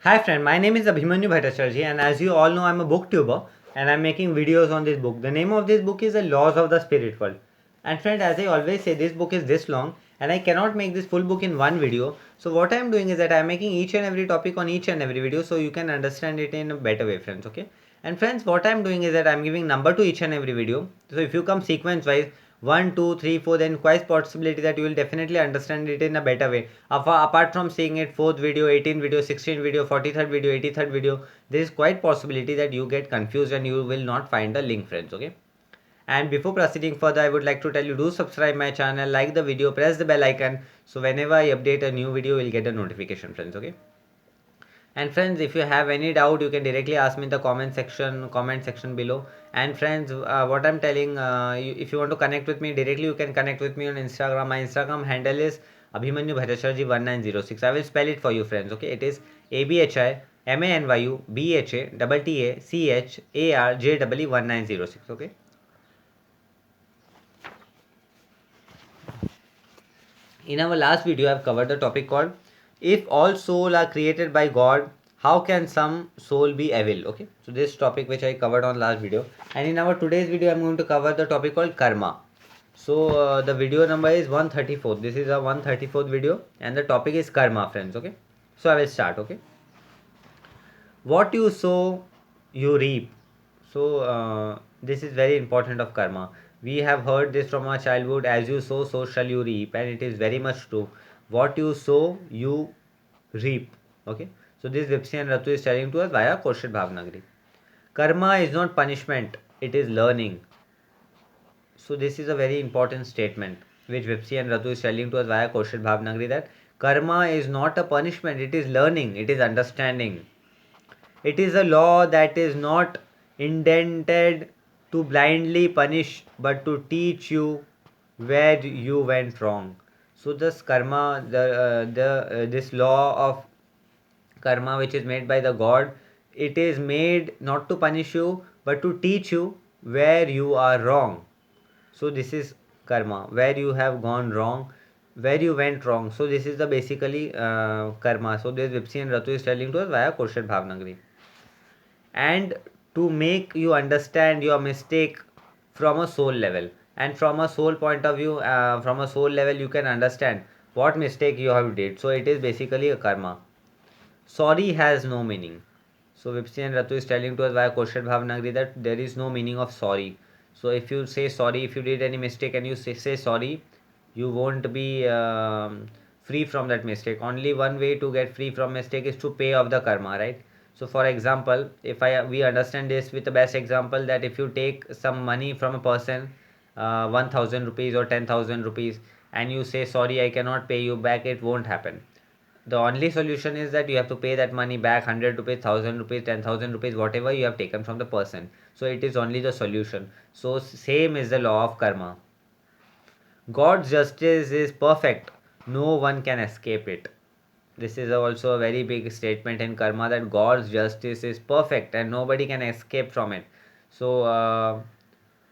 Hi friend, my name is Abhimanyu Bhattacharjee and as you all know I'm a booktuber and I'm making videos on this book. The name of this book is The Laws of the Spirit World. And friend, as I always say, this book is this long and I cannot make this full book in one video. So what I'm doing is that I'm making each and every topic on each and every video so you can understand it in a better way, friends, okay? And friends, what I'm doing is that I'm giving number to each and every video. So if you come sequence wise, 1, 2, 3, 4, then quite possibility that you will definitely understand it in a better way. Apart from seeing it 4th video, 18th video, 16th video, 43rd video, 83rd video, there is quite possibility that you get confused and you will not find the link, friends, okay? And before proceeding further, I would like to tell you, do subscribe my channel, like the video, press the bell icon, so whenever I update a new video, you'll get a notification, friends, okay? And friends, if you have any doubt, you can directly ask me in the comment section below. And friends, what I'm telling, if you want to connect with me directly, you can connect with me on Instagram. My Instagram handle is Abhimanyu Bhattacharjee 1906. I will spell it for you, friends. Okay, it is ABHIMANYUBHATTACHARJEE 1906. Okay. In our last video, I've covered the topic called if all soul are created by God, how can some soul be evil? Okay, so this topic which I covered on last video, and in our today's video, I'm going to cover the topic called karma. So the video number is 134. This is a 134th video, and the topic is karma, friends. Okay, so I will start. Okay, what you sow, you reap. So this is very important of karma. We have heard this from our childhood, as you sow, so shall you reap, and it is very much true. What you sow, you reap. Okay, so this Vipsi and Ratu is telling to us via Kaushal Bhavnagari. Karma is not punishment, it is learning. So this is a very important statement which Vipsi and Ratu is telling to us via Kaushal Bhavnagari, that karma is not a punishment, it is learning, it is understanding. It is a law that is not intended to blindly punish but to teach you where you went wrong. So this karma, this law of karma which is made by the God, it is made not to punish you but to teach you where you are wrong. So this is karma, where you have gone wrong, where you went wrong. So this is the basically karma. So this Vipsi and Ratu is telling to us via Kaushal Bhavnagari, and to make you understand your mistake from a soul level, and from a soul point of view, from a soul level you can understand what mistake you have did. So it is basically a karma. Sorry has no meaning. So Vipsi and Ratu is telling to us via Kaushal Bhavnagari that there is no meaning of sorry. So if you say sorry, if you did any mistake and you say sorry, you won't be free from that mistake. Only one way to get free from mistake is to pay off the karma, right? So for example, if we understand this with the best example, that if you take some money from a person, 1000 rupees or 10,000 rupees, and you say sorry, I cannot pay you back, it won't happen. The only solution is that you have to pay that money back, 100 rupees, 1000 rupees, 10,000 rupees, whatever you have taken from the person. So it is only the solution. So same is the law of karma. God's justice is perfect, no one can escape it. This is also a very big statement in karma, that God's justice is perfect and nobody can escape from it. So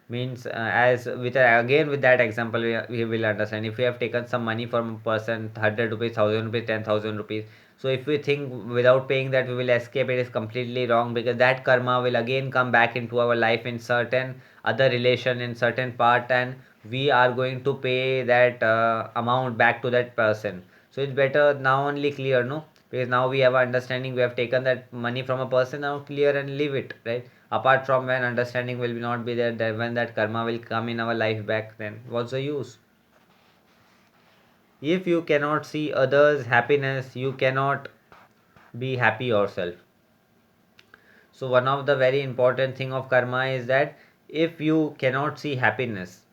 means as with again with that example, we will understand. If we have taken some money from a person, 100 rupees, 1000 rupees, 10,000 rupees, so if we think without paying that we will escape, it is completely wrong, because that karma will again come back into our life in certain other relation, in certain part, and we are going to pay that amount back to that person. So it's better now only clear, no, because now we have understanding, we have taken that money from a person, now clear and leave it, right? Apart from when understanding will not be there, then when that karma will come in our life back, then what's the use? If you cannot see others happiness, you cannot be happy yourself. So one of the very important thing of karma is that if you cannot see happiness,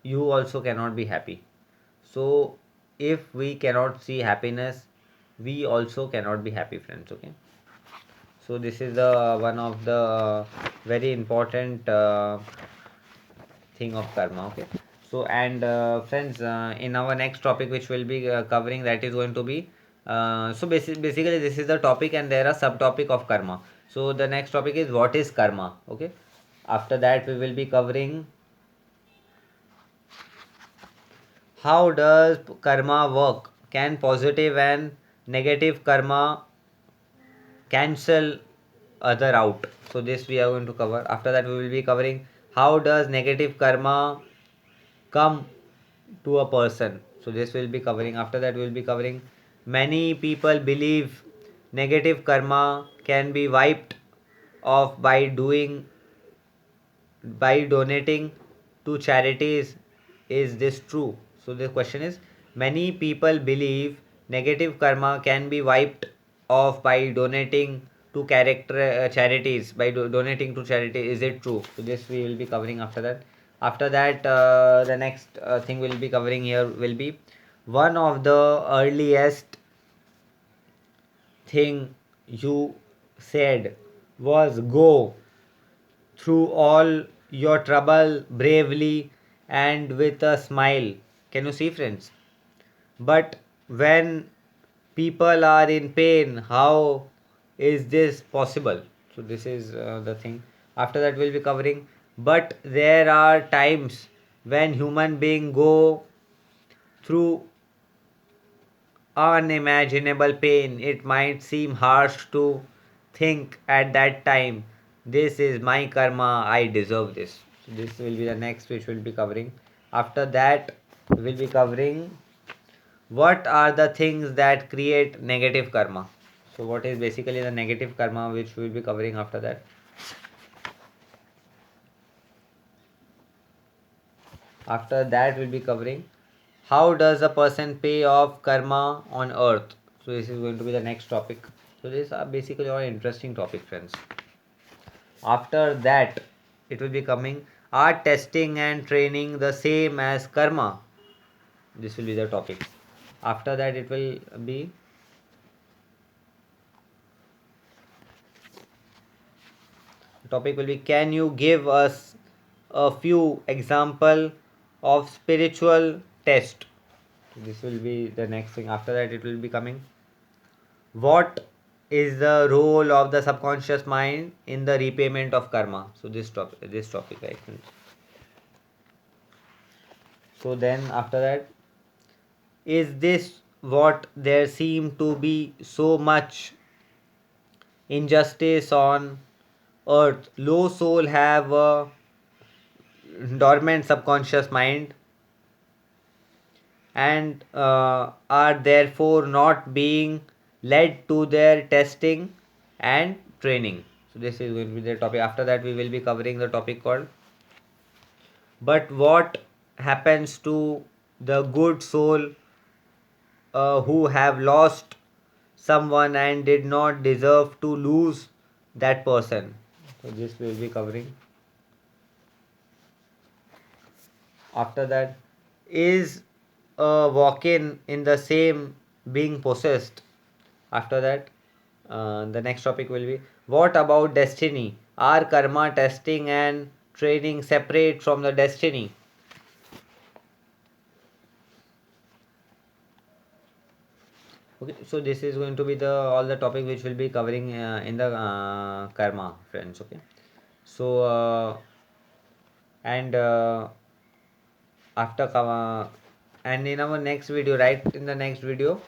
you also cannot be happy. So if we cannot see happiness, we also cannot be happy, friends, okay? So this is the one of the very important thing of karma, okay? So and friends, in our next topic which we'll be covering, that is going to be basically this is the topic and there are subtopic of karma. So the next topic is what is karma, okay? After that we will be covering how does karma work, can positive and negative karma cancel other out. So this we are going to cover. After that we will be covering how does negative karma come to a person. So this will be covering. After that we will be covering many people believe negative karma can be wiped off by donating to charities. Is this true? So the question is, many people believe negative karma can be wiped off by donating to charities, by donating to charity. Is it true? So this we will be covering. After that the next thing we'll be covering here will be one of the earliest thing you said was go through all your trouble bravely and with a smile. Can you see, friends? But when people are in pain, how is this possible? So, this is the thing. After that, we'll be covering. But there are times when human beings go through unimaginable pain. It might seem harsh to think at that time, this is my karma, I deserve this. So this will be the next which we'll be covering. After that, we'll be covering what are the things that create negative karma. So, what is basically the negative karma which we'll be covering after that. After that, we'll be covering how does a person pay off karma on earth. So this is going to be the next topic. So these are basically all interesting topic, friends. After that, it will be coming, are testing and training the same as karma? This will be the topic. After that, it will be topic will be, can you give us a few example of spiritual test? This will be the next thing. After that, it will be coming, what is the role of the subconscious mind in the repayment of karma? So this topic, right? So then after that, is this what there seem to be so much injustice on earth? Low soul have a dormant subconscious mind and are therefore not being led to their testing and training. So this is going to be the topic. After that, we will be covering the topic called, but what happens to the good soul who have lost someone and did not deserve to lose that person? So this we will be covering. After that, is a walk-in in the same being possessed? After that, the next topic will be, what about destiny? Are karma testing and training separate from the destiny? Okay, so this is going to be the all the topic which will be covering in the karma, friends. Okay, so and after and in our next video, right in the next video,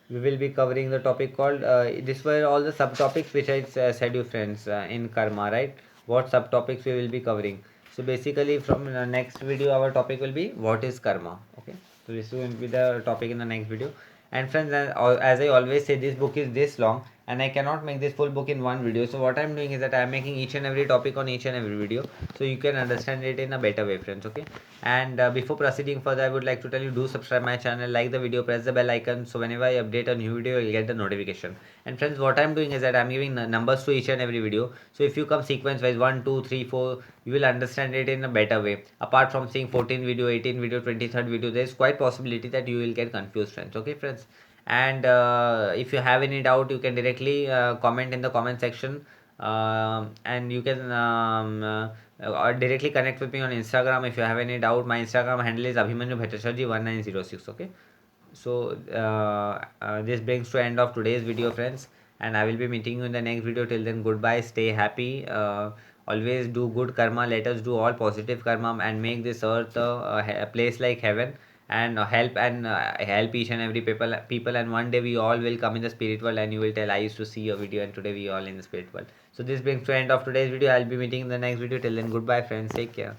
we will be covering the topic called this were all the subtopics which I said you, friends, in karma, right? What subtopics we will be covering. So basically from the next video our topic will be what is karma. Okay, so this is going to be the topic in the next video. And friends, as I always say, this book is this long and I cannot make this full book in one video. So what I'm doing is that I'm making each and every topic on each and every video, so you can understand it in a better way, friends. Okay, and before proceeding further, I would like to tell you, do subscribe my channel, like the video, press the bell icon, so whenever I update a new video you'll get the notification. And friends, what I'm doing is that I'm giving numbers to each and every video, so if you come sequence wise 1 2 3 4, you will understand it in a better way. Apart from seeing 14 video, 18 video, 23rd video, there is quite possibility that you will get confused, friends. Okay, friends, and if you have any doubt, you can directly comment in the comment section, and you can or directly connect with me on Instagram if you have any doubt. My Instagram handle is Abhimanyu Bhattacharjee 1906. Okay, so this brings to end of today's video, friends, and I will be meeting you in the next video. Till then, goodbye, stay happy, always do good karma. Let us do all positive karma and make this earth a place like heaven. and help each and every people, and one day we all will come in the spirit world and you will tell I used to see your video and today we all in the spirit world. So this brings to end of today's video. I'll be meeting in the next video. Till then, goodbye friends, take care.